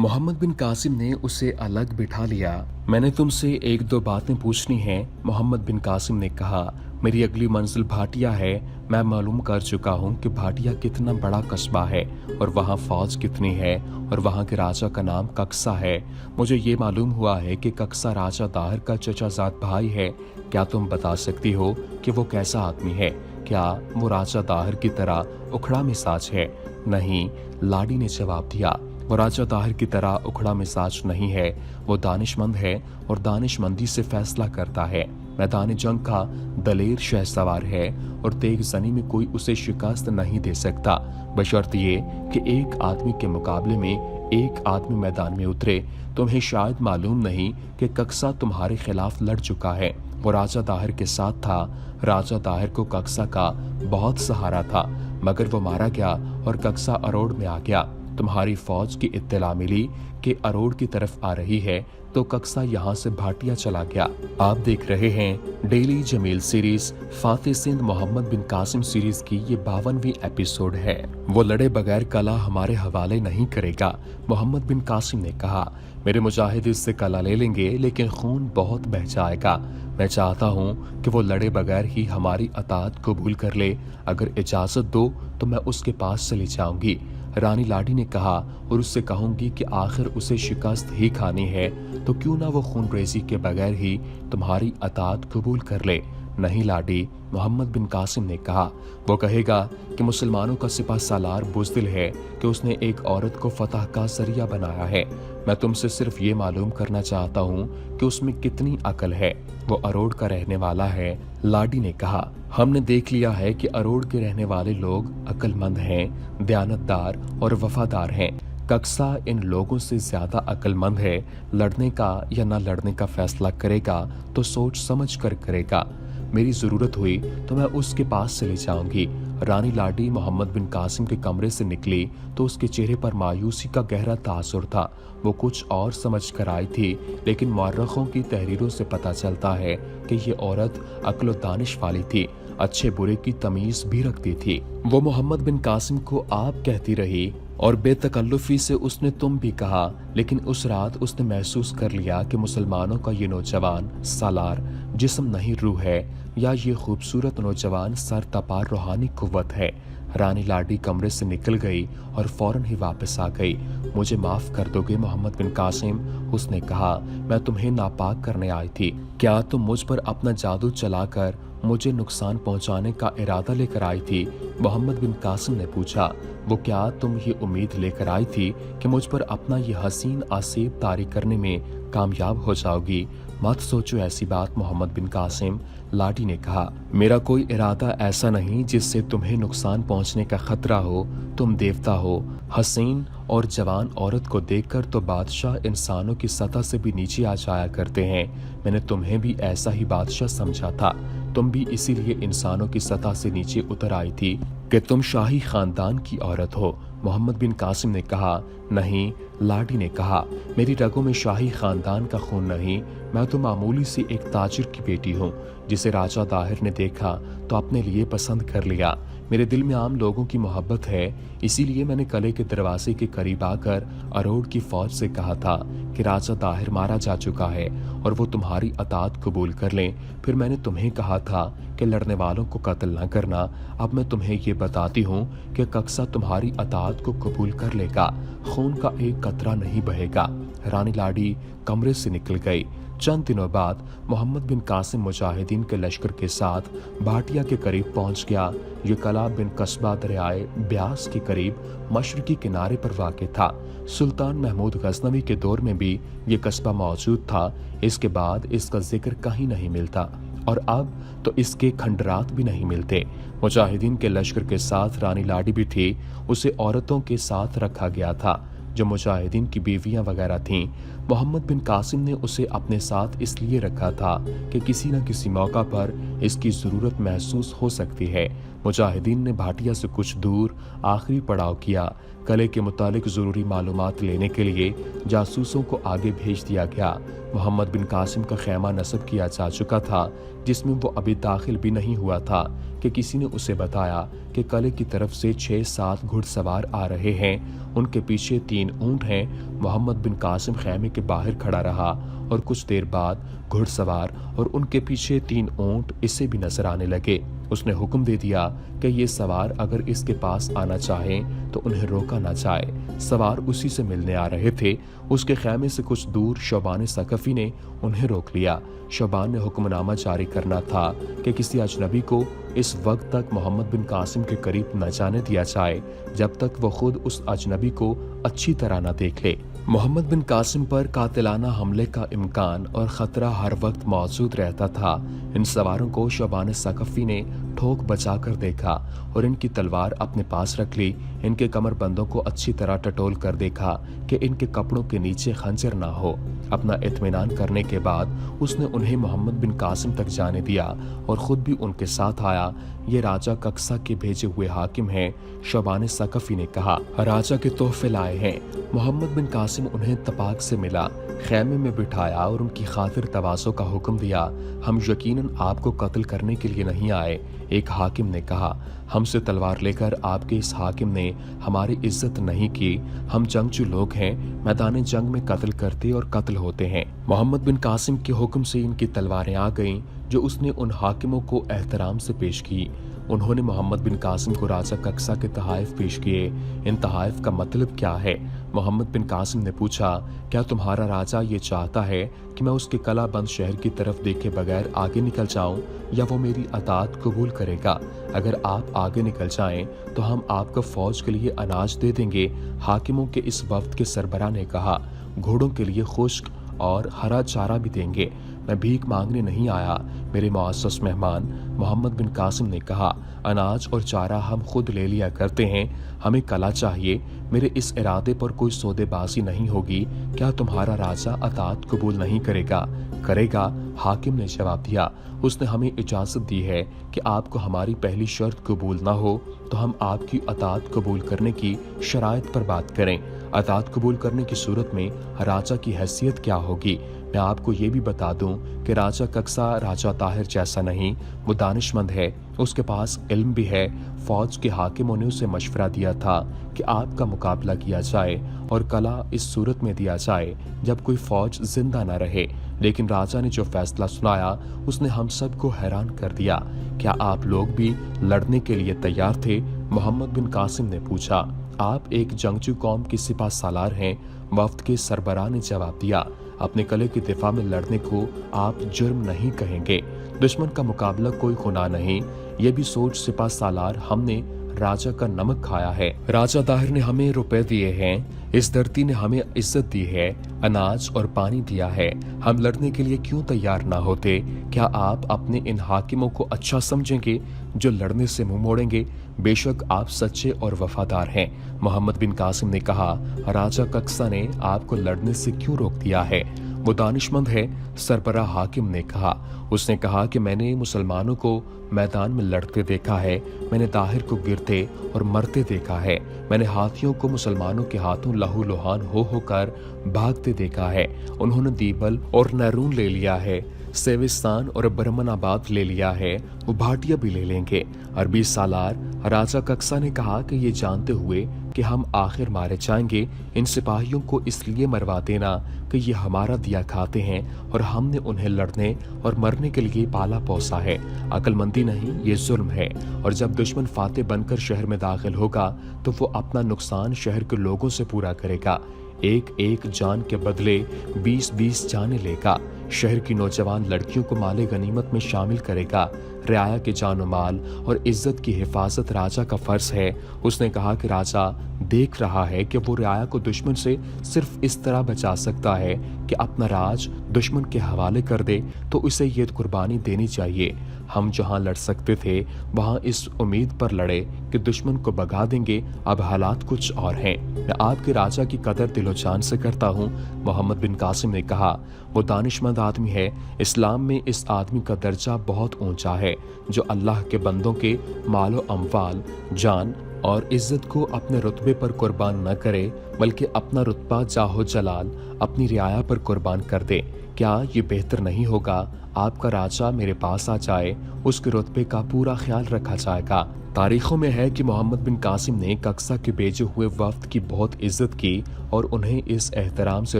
मोहम्मद बिन कासिम ने उसे अलग बिठा लिया। मैंने तुमसे एक दो बातें पूछनी हैं। मोहम्मद बिन कासिम ने कहा, मेरी अगली मंजिल भाटिया है। मैं मालूम कर चुका हूँ कि भाटिया कितना बड़ा कस्बा है और वहाँ फौज कितनी है और वहाँ के राजा का नाम कक्सा है। मुझे ये मालूम हुआ है कि कक्सा राजा दाहिर का चचाजाद भाई है। क्या तुम बता सकती हो कि वो कैसा आदमी है? क्या वो राजा दाहिर की तरह उखड़ा मिजाज है? नहीं, लाडी ने जवाब दिया। वो राजा दाहिर की तरह उखड़ा मिजाज नहीं है। वो दानिशमंद है और दानिशमंदी से फैसला करता है। मैदान जंग का दलेर शहसवार है और तेग जनी में कोई उसे शिकस्त नहीं दे सकता, बशर्त ये कि एक आदमी के मुकाबले में एक आदमी मैदान में उतरे। तुम्हें शायद मालूम नहीं कि कक्सा तुम्हारे खिलाफ लड़ चुका है। वो राजा दाहिर के साथ था। राजा दाहिर को कक्सा का बहुत सहारा था, मगर वो मारा गया और कक्सा अरोड़ में आ गया। तुम्हारी फौज की इत्तला मिली कि अरोड़ की तरफ आ रही है, तो कक्सा यहाँ से भाटिया चला गया। आप देख रहे हैं डेली जमील सीरीज। फातेह सिंध मोहम्मद बिन कासिम सीरीज की ये 52वीं एपिसोड है। वो लड़े बगैर कला हमारे हवाले नहीं करेगा, मोहम्मद बिन कासिम ने कहा। मेरे मुजाहिद इससे कला ले लेंगे, लेकिन खून बहुत बह जाएगा। मैं चाहता हूँ कि वो लड़े बगैर ही हमारी अताअत कबूल कर ले। अगर इजाजत दो तो मैं उसके पास चली जाऊंगी। रानी लाडी ने कहा, और उससे कहूंगी कि आखिर उसे शिकस्त ही खानी है, तो क्यों ना वो खूनरेजी के बगैर ही तुम्हारी अताअत कबूल कर ले। नहीं लाडी, मोहम्मद बिन कासिम ने कहा। वो कहेगा कि मुसलमानों का सिपा सालार बुज़दिल है कि उसने एक औरत को फतह का जरिया बनाया है। मैं तुमसे सिर्फ ये मालूम करना चाहता हूँ कि उसमें कितनी अकल है। वो अरोड़ का रहने वाला है, लाडी ने कहा। हमने देख लिया है कि अरोड़ के रहने वाले लोग अक्लमंद हैं, दयानतदार और वफादार हैं। कक्सा इन लोगों से ज्यादा अक्लमंद है। लड़ने का या न लड़ने का फैसला करेगा तो सोच समझ कर करेगा। मेरी जरूरत हुई तो मैं उसके पास चली जाऊंगी। रानी लाडी मोहम्मद बिन कासिम के कमरे से निकली तो उसके चेहरे पर मायूसी का गहरा तासुर था। वो कुछ और समझ कर आई थी, लेकिन मौर्रखों की तहरीरों से पता चलता है कि ये औरत अक्ल दानिश वाली थी, अच्छे बुरे की तमीज भी रखती थी। वो मोहम्मद बिन कासिम को आप कहती रही और बेतकल्लुफी से उसने तुम भी कहा, लेकिन उस रात उसने महसूस कर लिया कि मुसलमानों का ये नौजवान सालार जिस्म नहीं रूह है, या ये खूबसूरत नौजवान सर तपार रूहानी कुव्वत है। रानी लाडी कमरे से निकल गई और फौरन ही वापस आ गई। मुझे माफ कर दोगे मोहम्मद बिन कासिम, उसने कहा। मैं तुम्हें नापाक करने आई थी। क्या तुम मुझ पर अपना जादू चलाकर मुझे नुकसान पहुंचाने का इरादा लेकर आई थी? मोहम्मद बिन कासिम ने पूछा। वो क्या तुम ये उम्मीद लेकर आई थी कि मुझ पर अपना ये हसीन आसेब तारी करने में कामयाब हो जाओगी? मत सोचो ऐसी बात मोहम्मद बिन कासिम, लाडी ने कहा। मेरा कोई इरादा ऐसा नहीं जिससे तुम्हें नुकसान पहुंचने का खतरा हो। तुम देवता हो। हसीन और जवान औरत को देखकर तो बादशाह इंसानों की सतह से भी नीचे आ जाया करते हैं। मैंने तुम्हें भी ऐसा ही बादशाह समझा था। तुम भी इसीलिए इंसानों की सतह से नीचे उतर आई थी कि तुम शाही खानदान की औरत हो। मोहम्मद बिन कासिम ने कहा। नहीं, लाडी ने कहा। मेरी रगों में शाही खानदान का खून नहीं। मैं तो मामूली सी एक ताजिर की बेटी हूँ, जिसे राजा दाहिर ने देखा तो अपने लिए पसंद कर लिया। मेरे दिल में आम लोगों की मोहब्बत है, इसीलिए मैंने किले के दरवाजे के करीब आकर अरोड़ की फौज से कहा था कि राजा दाहिर मारा जा चुका है और वो तुम्हारी अताअत कबूल कर लें। फिर मैंने तुम्हें कहा था कि लड़ने वालों को कत्ल न करना। अब मैं तुम्हें ये बताती हूँ कि कक्सा तुम्हारी अताअत को कबूल कर लेगा। खून का एक कतरा नहीं बहेगा। रानी लाडी कमरे से निकल गई। चंद दिनों बाद मोहम्मद बिन कासिम मुजाहिदीन के लश्कर के साथ भाटिया के करीब पहुंच गया। ये कला बिन कस्बा दरियाए ब्यास के करीब मशरकी किनारे पर वाक़ था। सुल्तान महमूद गजनवी के दौर में भी ये कस्बा मौजूद था। इसके बाद इसका जिक्र कहीं नहीं मिलता और अब तो इसके खंडरात भी नहीं मिलते। मुजाहिदीन के लश्कर के साथ रानी लाडी भी थी। उसे औरतों के साथ रखा गया था जो मुजाहिदीन की बीवियां वगैरह थीं। मोहम्मद बिन कासिम ने उसे अपने साथ इसलिए रखा था कि किसी न किसी मौका पर इसकी ज़रूरत महसूस हो सकती है। मुजाहिदीन ने भाटिया से कुछ दूर आखिरी पड़ाव किया। कले के मुतालिक ज़रूरी मालूमात लेने के लिए जासूसों को आगे भेज दिया गया। मोहम्मद बिन कासिम का खैमा नस्ब किया जा चुका था, जिसमें वो अभी दाखिल भी नहीं हुआ था कि किसी ने उसे बताया कि कले की तरफ से 6-7 घुड़सवार आ रहे हैं। उनके पीछे 3 ऊंट हैं। मोहम्मद बिन कासिम खैमे के बाहर खड़ा रहा और कुछ देर बाद घुड़सवार और उनके पीछे 3 ऊंट इसे भी नजर आने लगे। उसने हुक्म दे दिया कि ये सवार अगर इसके पास आना चाहें तो उन्हें रोका ना जाए। सवार उसी से मिलने आ रहे थे। उसके खैमे से कुछ दूर शौबान सकफी ने उन्हें रोक लिया। शौबान ने हुक्मनामा जारी करना था कि किसी अजनबी को इस वक्त तक मोहम्मद बिन कासिम के करीब न जाने दिया जाए जब तक वो खुद उस अजनबी को अच्छी तरह न देख ले। मोहम्मद बिन कासिम पर कातिलाना हमले का इम्कान और खतरा हर वक्त मौजूद रहता था। इन सवारों को शौबान सकफी ने ठोक बचा कर देखा और इनकी तलवार अपने पास रख ली। इनके कमरबंदों को अच्छी तरह टटोल कर देखा कि इनके कपड़ों के नीचे खंजर ना हो। अपना इत्मीनान करने के बाद उसने उन्हें मोहम्मद बिन कासिम तक जाने दिया और खुद भी उनके साथ आया। ये राजा कक्सा के भेजे हुए हाकिम हैं। शौबान सकफी ने कहा, राजा के तोहफे लाए हैं। मोहम्मद बिन कासिम उन्हें तपाक से मिला, खैमे में बिठाया और उनकी खातिर तवाज़ो का हुक्म दिया। हम यकीनन आपको कत्ल करने के लिए नहीं आए। एक हाकिम ने कहा, हमसे तलवार लेकर आपके इस हाकिम ने हमारी इज्जत नहीं की। हम जंगजू लोग हैं, मैदान जंग में कत्ल करते और कत्ल होते हैं। मोहम्मद बिन कासिम के हुक्म से इनकी तलवारें आ गईं, जो उसने उन हाकिमों को एहतराम से पेश की। उन्होंने मोहम्मद बिन कासिम को राजा कक्सा के तहाइफ पेश किए। इन तहाइफ का मतलब क्या है? मोहम्मद बिन कासिम ने पूछा, क्या तुम्हारा राजा ये चाहता है कि मैं उसके कलाबंद शहर की तरफ देखे बगैर आगे निकल जाऊं, या वो मेरी अतात कबूल करेगा? अगर आप आगे निकल जाएं तो हम आपको फौज के लिए अनाज दे देंगे। हाकिमों के इस वफ्द के सरबराह ने कहा, घोड़ों के लिए खुश्क और हरा चारा भी देंगे। मैं भीख मांगने नहीं आया मेरे मुअज़्ज़ज़ मेहमान। मोहम्मद बिन कासिम ने कहा, अनाज और चारा हम खुद ले लिया करते हैं, हमें कला चाहिए। मेरे इस इरादे पर कोई सौदेबाजी नहीं होगी। क्या तुम्हारा राजा अतात कबूल नहीं करेगा? करेगा, हाकिम ने जवाब दिया। उसने हमें इजाज़त दी है कि आपको हमारी पहली शर्त कबूल ना हो तो हम आपकी अतात कबूल करने की शराइत पर बात करें। अतात कबूल करने की सूरत में राजा की हैसियत क्या होगी? मैं आपको ये भी बता दूं कि राजा कक्सा राजा ताहिर जैसा नहीं, वो दानिशमंद है, उसके पास इल्म भी है। फौज के हाकिमों ने उसे मशवरा दिया था कि आपका मुकाबला किया जाए और कला इस सूरत में दिया जाए जब कोई फौज जिंदा न रहे। लेकिन राजा ने जो फैसला सुनाया उसने हम सब को हैरान कर दिया। क्या आप लोग भी लड़ने के लिए तैयार थे? मोहम्मद बिन कासिम ने पूछा। आप एक जंगजू कौम की सिपा सालार हैं, वफ्द के सरबराह ने जवाब दिया। अपने कले के दिफा में लड़ने को आप जुर्म नहीं कहेंगे। दुश्मन का मुकाबला कोई गुनाह नहीं। ये भी सोच सिपा सालार, हमने राजा का नमक खाया है। राजा ताहिर ने हमें रुपए दिए हैं, इस धरती ने हमें इज्जत दी है, अनाज और पानी दिया है। हम लड़ने के लिए क्यों तैयार ना होते? क्या आप अपने इन हाकिमों को अच्छा समझेंगे जो लड़ने से मुंह मोड़ेंगे? बेशक आप सच्चे और वफादार हैं। मोहम्मद बिन कासिम ने कहा, राजा कक्सा ने आपको लड़ने से क्यों रोक दिया है? वो दानिशमंद है, सरबराह हाकिम ने कहा। उसने कहा कि मैंने मुसलमानों को मैदान में लड़ते देखा है, मैंने ताहिर को गिरते और मरते देखा है, मैंने हाथियों को मुसलमानों के हाथों लहू लुहान हो होकर भागते देखा है। उन्होंने दीबल और नैरून ले लिया है, सेविस्तान और बरमनाबाद ले लिया है, वो भाटिया भी ले लेंगे। अरबी सालार राजा कक्सा ने कहा कि ये जानते हुए कि हम आखिर मारे जाएंगे, इन सिपाहियों को इसलिए मरवा देना कि ये हमारा दिया खाते हैं और हमने उन्हें लड़ने और मरने के लिए पाला पोसा है। अक्लमंदी नहीं, ये जुल्म है। और जब दुश्मन फातेह बनकर शहर में दाखिल होगा तो वो अपना नुकसान शहर के लोगों से पूरा करेगा। एक एक जान के बदले 20-20 जाने लेगा। शहर की नौजवान लड़कियों को माले गनीमत में शामिल करेगा। रियाया के जान माल और इज्जत की हिफाजत राजा का फर्ज है। उसने कहा कि राजा देख रहा है कि वो रियाया को दुश्मन से सिर्फ इस तरह बचा सकता है कि अपना राज दुश्मन के हवाले कर दे, तो उसे ये कुर्बानी देनी चाहिए। हम जहां लड़ सकते थे वहां इस उम्मीद पर लड़े कि दुश्मन को भगा देंगे। अब हालात कुछ और हैं। मैं आपके राजा की कदर दिलो जान से करता हूं। मोहम्मद बिन कासिम ने कहा, वो दानिशमंद आदमी है। इस्लाम में इस आदमी का दर्जा बहुत ऊंचा है, जो अल्लाह के बंदों के मालो अमवाल, जान और इज्जत को अपने रुतबे पर कुर्बान न करे, बल्कि अपना रुतबा जाहो जलाल अपनी रियाया पर कुर्बान कर दे। क्या ये बेहतर नहीं होगा आपका राजा मेरे पास आ जाए, उसके रुतबे का पूरा ख्याल रखा जाएगा। तारीखों में है कि मोहम्मद बिन कासिम ने कक्सा के भेजे हुए वफ्द की बहुत इज्जत की और उन्हें इस एहतराम से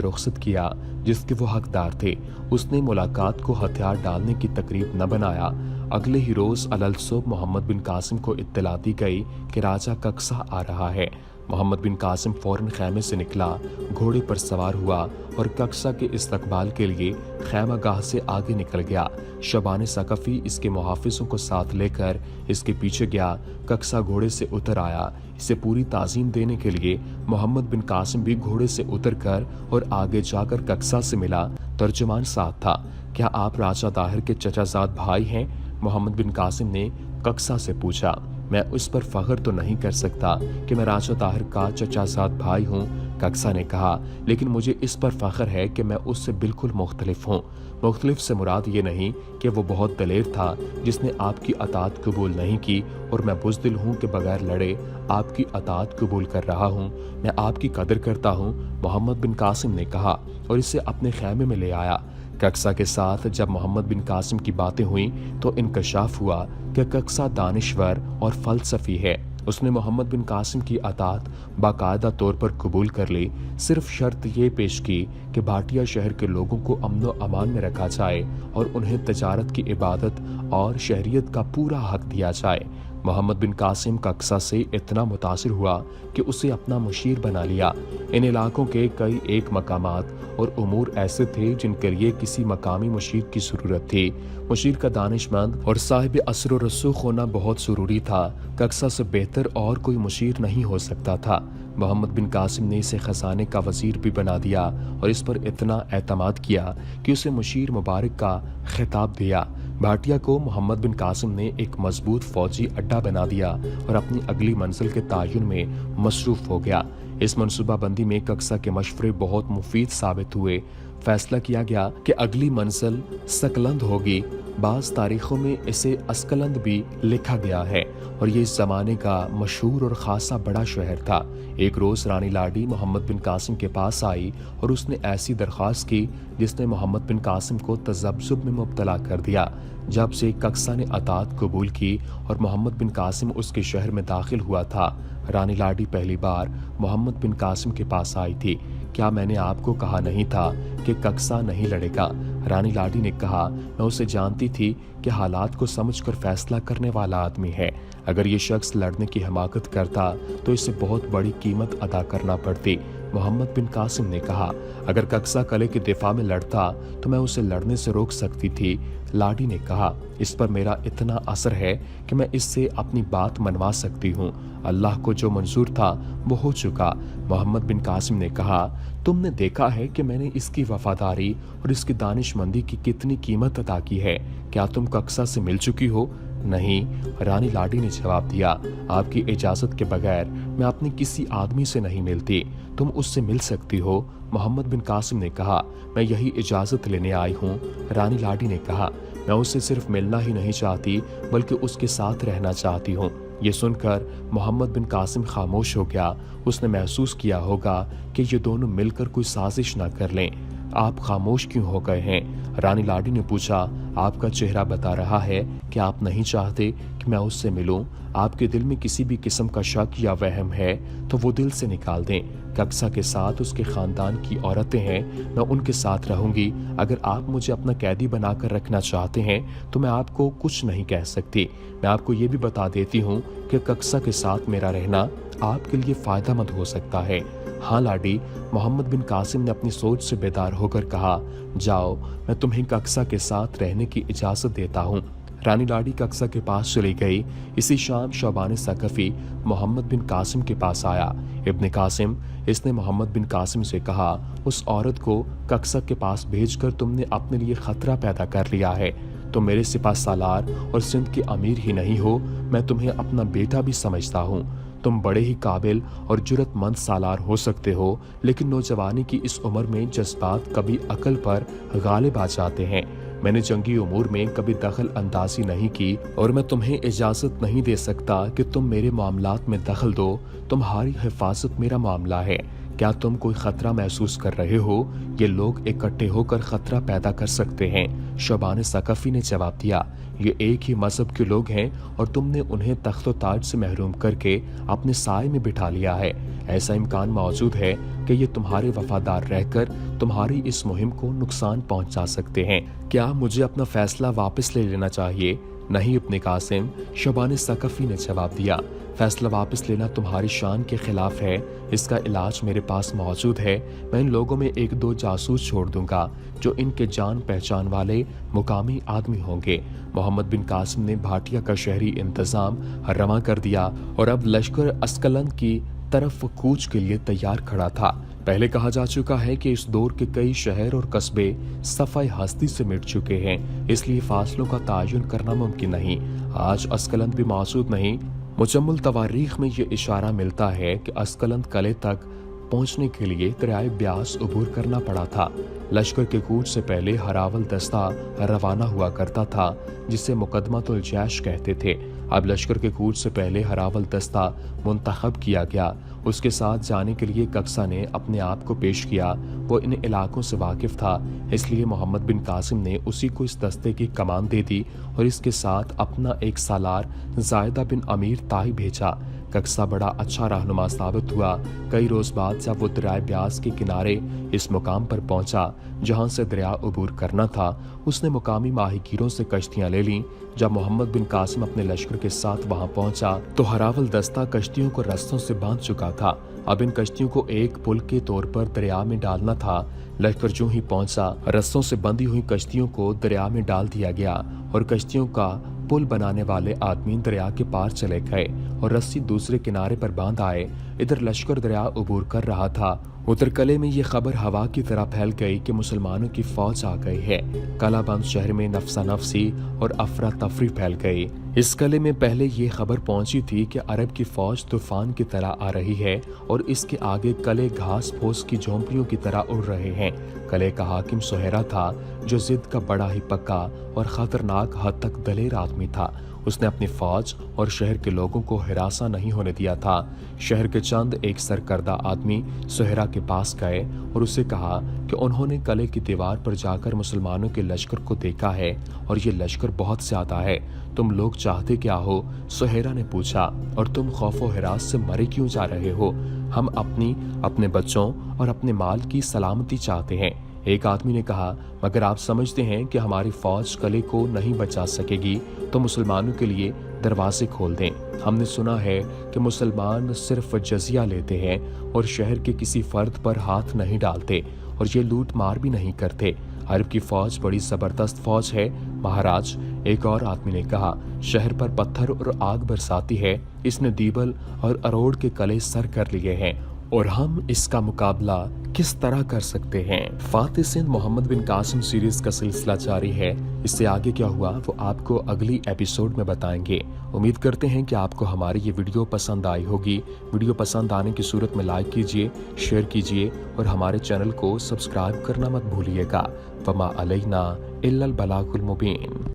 रुखसत किया जिसके वो हकदार थे। उसने मुलाकात को हथियार डालने की तकरीब न बनाया। अगले ही रोज अलल सुबह मोहम्मद बिन कासिम को इत्तला दी गई कि राजा कक्सा आ रहा है। मोहम्मद बिन कासिम फौरन खैमे से निकला, घोड़े पर सवार हुआ और कक्सा के इस्तकबाल के लिए खैमागाह से आगे निकल गया। शबान सकफी इसके मुहाफिजों को साथ लेकर इसके पीछे गया। कक्सा घोड़े से उतर आया। इसे पूरी ताजीम देने के लिए मोहम्मद बिन कासिम भी घोड़े से उतरकर और आगे जाकर कक्सा से मिला। तर्जुमान साथ था। क्या आप राजा दाहिर के चचाजाद भाई हैं? मोहम्मद बिन कासिम ने कक्सा से पूछा। मैं उस पर फख्र तो नहीं कर सकता कि मैं राजा ताहिर का चचाजाद भाई हूँ, कक्सा ने कहा, लेकिन मुझे इस पर फख्र है कि मैं उससे बिल्कुल मुख्तलिफ हूँ। मुख्तलिफ से मुराद ये नहीं कि वो बहुत दलेर था जिसने आपकी अतात कबूल नहीं की, और मैं बुज़दिल हूँ कि बगैर लड़े आपकी अतात कबूल कर रहा हूँ। मैं आपकी कदर करता हूँ, मोहम्मद बिन कासिम ने कहा और इसे अपने खैमे में ले आया। कक्सा के साथ जब मोहम्मद बिन कासिम की बातें हुई तो इंकशाफ हुआ कि कक्सा दानिश्वर और फलसफी है। उसने मोहम्मद बिन कासिम की अतात बाकायदा तौर पर कबूल कर ली। सिर्फ शर्त ये पेश की कि भाटिया शहर के लोगों को अमन व अमान में रखा जाए और उन्हें तजारत की इबादत और शहरियत का पूरा हक दिया जाए। मोहम्मद बिन कासिम कक्सा से इतना मुतासिर हुआ कि उसे अपना मुशीर बना लिया। इन इलाकों के कई एक मकामात और उमूर ऐसे थे जिनके लिए किसी मकामी मुशीर की ज़रूरत थी। मुशीर का दानिशमंद और साहिब असर व रसूख होना बहुत ज़रूरी था। कक्सा से बेहतर और कोई मुशीर नहीं हो सकता था। मोहम्मद बिन कासिम ने इसे खजाने का वजीर भी बना दिया और इस पर इतना एतमाद किया कि उसे मुशीर मुबारक का खिताब दिया। भाटिया को मोहम्मद बिन कासिम ने एक मजबूत फौजी अड्डा बना दिया और अपनी अगली मंजिल के तायुन में मसरूफ हो गया। इस मनसूबाबंदी में कक्सा के मशवरे बहुत मुफीद साबित हुए। फैसला किया गया कि अगली मंजिल सकलंद होगी। बाज़ तारीखों में इसे अस्कलंद भी लिखा गया है और ये इस जमाने का मशहूर और खासा बड़ा शहर था। एक रोज़ रानी लाडी मोहम्मद बिन कासिम के पास आई और उसने ऐसी दरख्वास्त की जिसने मोहम्मद बिन कासिम को तज़ब्ज़ुब में मुब्तला कर दिया। जब से कक्सा ने अतात कबूल की और मोहम्मद बिन कासिम उसके शहर में दाखिल हुआ था, रानी लाडी पहली बार मोहम्मद बिन कासिम के पास आई थी। क्या मैंने आपको कहा नहीं था कि कक्सा नहीं लड़ेगा? रानी लाडी ने कहा, मैं उसे जानती थी कि हालात को समझकर फैसला करने वाला आदमी है। अगर ये शख्स लड़ने की हिमाकत करता तो इसे बहुत बड़ी कीमत अदा करना पड़ती। मोहम्मद बिन कासिम ने कहा, अगर कक्सा कले के दिफा में लड़ता तो मैं उसे लड़ने से रोक सकती थी। लाडी ने कहा, इस पर मेरा इतना असर है कि मैं इससे अपनी बात मनवा सकती हूँ। अल्लाह को जो मंजूर था वो हो चुका। मोहम्मद बिन कासिम ने कहा, तुमने देखा है कि मैंने इसकी वफादारी और इसकी दानिशमंदी की कितनी कीमत अदा की है। क्या तुम कक्सा से मिल चुकी हो? नहीं, रानी लाडी ने जवाब दिया, आपकी इजाजत के बगैर मैं अपने किसी आदमी से नहीं मिलती। तुम उससे मिल सकती हो। मोहम्मद बिन कासिम ने कहा, मैं यही इजाजत लेने आई हूँ। रानी लाडी ने कहा, मैं उससे सिर्फ मिलना ही नहीं चाहती बल्कि उसके साथ रहना चाहती हूँ। ये सुनकर मोहम्मद बिन कासिम खामोश हो गया। उसने महसूस किया होगा कि ये दोनों मिलकर कोई साजिश ना कर लें। आप खामोश क्यों हो गए हैं? रानी लाडी ने पूछा, आपका चेहरा बता रहा है कि आप नहीं चाहते कि मैं उससे मिलूं। आपके दिल में किसी भी किस्म का शक या वहम है तो वो दिल से निकाल दें। कक्सा के साथ उसके खानदान की औरतें हैं, मैं उनके साथ रहूंगी। अगर आप मुझे अपना कैदी बनाकर रखना चाहते हैं तो मैं आपको कुछ नहीं कह सकती। मैं आपको ये भी बता देती हूँ कि कक्सा के साथ मेरा रहना आपके लिए फायदेमंद हो सकता है। हाँ लाडी, मोहम्मद बिन कासिम ने अपनी सोच से बेदार होकर कहा, जाओ, मैं तुम्हें कक्सा के साथ रहने की इजाजत देता हूँ। रानी लाडी कक्सा के पास चली गई। इसी शाम शौबान सकफी मोहम्मद बिन कासिम के पास आया। इब्ने कासिम, इसने मोहम्मद बिन कासिम से कहा, उस औरत को कक्सा के पास भेजकर तुमने अपने लिए खतरा पैदा कर लिया है। तुम मेरे सिपा सालार और सिंध के अमीर ही नहीं हो, मैं तुम्हें अपना बेटा भी समझता हूँ। तुम बड़े ही काबिल और जुर्रतमंद सालार हो सकते हो, लेकिन नौजवानी की इस उम्र में जज्बात कभी अकल पर गालिब आ जाते हैं। मैंने जंगी उमूर में कभी दखल अंदाजी नहीं की और मैं तुम्हें इजाजत नहीं दे सकता कि तुम मेरे मामलात में दखल दो। तुम्हारी हिफाजत मेरा मामला है। क्या तुम कोई खतरा महसूस कर रहे हो? ये लोग इकट्ठे होकर खतरा पैदा कर सकते हैं। शौबान सकफी ने जवाब दिया, ये एक ही मजहब के लोग हैं और तुमने उन्हें तख्तो ताज से महरूम करके अपने साए में बिठा लिया है। ऐसा इम्कान मौजूद है कि ये तुम्हारे वफादार रहकर तुम्हारी इस मुहिम को नुकसान पहुंचा सकते हैं। क्या मुझे अपना फैसला वापस ले लेना चाहिए? नहीं इब्ने कासिम, शौबान सकफी ने जवाब दिया, फैसला वापस लेना तुम्हारी शान के खिलाफ है। इसका इलाज मेरे पास मौजूद है। मैं इन लोगों में एक दो जासूस छोड़ दूंगा जो इनके जान पहचान वाले मुकामी आदमी होंगे। मोहम्मद बिन कासिम ने भाटिया का शहरी इंतजाम रवा कर दिया और अब लश्कर अस्कलंद की तरफ कूच के लिए तैयार खड़ा था। पहले कहा जा चुका है कि इस दौर के कई शहर और कस्बे सफाई हस्ती से मिट चुके हैं, इसलिए फासलों का तायुन करना मुमकिन नहीं। आज अस्कलंद भी मौजूद नहीं। मुजम्मुल तवारीख में ये इशारा मिलता है कि अस्कलंद कले तक पहुंचने के लिए दरियाए ब्यास उबूर करना पड़ा था। लश्कर के कूच से पहले हरावल दस्ता रवाना हुआ करता था, जिसे मुकदमतुल जैश कहते थे। अब लश्कर के कूच से पहले हरावल दस्ता मुंतखब किया गया। उसके साथ जाने के लिए कक्सा ने अपने आप को पेश किया। वो इन इलाकों से वाकिफ था, इसलिए मोहम्मद बिन कासिम ने उसी को इस दस्ते की कमान दे दी और इसके साथ अपना एक सालार जायदा बिन अमीर ताई भेजा। कक्सा बड़ा अच्छा रहनुमा साबित हुआ। कई रोज बाद जब वो दरिया ब्यास के किनारे इस मुकाम पर पहुंचा जहां से दरिया उबूर करना था, उसने मुकामी माहीगीरों से कश्तियां ले लीं। जब मोहम्मद बिन कासिम अपने लश्कर के साथ वहां पहुंचा तो हरावल दस्ता कश्तियों को रस्सों से बांध चुका था। अब इन कश्तियों को एक पुल के तौर पर दरिया में डालना था। लश्कर जो ही पहुंचा, रस्सों से बंधी हुई कश्तियों को दरिया में डाल दिया गया और कश्तियों का पुल बनाने वाले आदमी दरिया के पार चले गए और रस्सी दूसरे किनारे पर बांध आए। इधर लश्कर दरिया उबूर कर रहा था। उधर कले में ये खबर हवा की तरह फैल गई कि मुसलमानों की फौज आ गई है। कलाबंद शहर में नफसा नफसी और अफरा तफरी फैल गई। इस कले में पहले ये खबर पहुंची थी कि अरब की फौज तूफान की तरह आ रही है और इसके आगे कले घास फूस की झोंपड़ियों की तरह उड़ रहे हैं। कले का हाकिम सुहेरा था, जो जिद का बड़ा ही पक्का और खतरनाक हद तक दलेर आदमी था। उसने अपनी फौज और शहर के लोगों को हिरासा नहीं होने दिया था। शहर के चंद एक सरकर्दा आदमी सुहेरा के पास गए और उसे कहा कि उन्होंने कले की दीवार पर जाकर मुसलमानों के लश्कर को देखा है और ये लश्कर बहुत ज्यादा है। तुम लोग चाहते क्या हो? सुहेरा ने पूछा। और तुम खौफो हिरास से मरे क्यों जा रहे हो? हम अपने बच्चों और अपने माल की सलामती चाहते हैं। एक आदमी ने कहा, मगर आप समझते हैं कि हमारी फौज कले को नहीं बचा सकेगी, तो मुसलमानों के लिए दरवाजे खोल दें। हमने सुना है कि मुसलमान सिर्फ जजिया लेते हैं और शहर के किसी फर्द पर हाथ नहीं डालते और ये लूट मार भी नहीं करते। अरब की फौज बड़ी जबरदस्त फौज है महाराज। एक और आदमी ने कहा, शहर पर पत्थर और आग बरसाती है। इसने दीबल और अरोड़ के कले सर कर लिए हैं और हम इसका मुकाबला किस तरह कर सकते हैं? फातिह सिंध मोहम्मद बिन कासिम सीरीज का सिलसिला जारी है। इससे आगे क्या हुआ वो आपको अगली एपिसोड में बताएंगे। उम्मीद करते हैं कि आपको हमारी ये वीडियो पसंद आई होगी। वीडियो पसंद आने की सूरत में लाइक कीजिए, शेयर कीजिए और हमारे चैनल को सब्सक्राइब करना मत भूलिएगा। वमा अलैना इल्लल बलागुल मुबीन।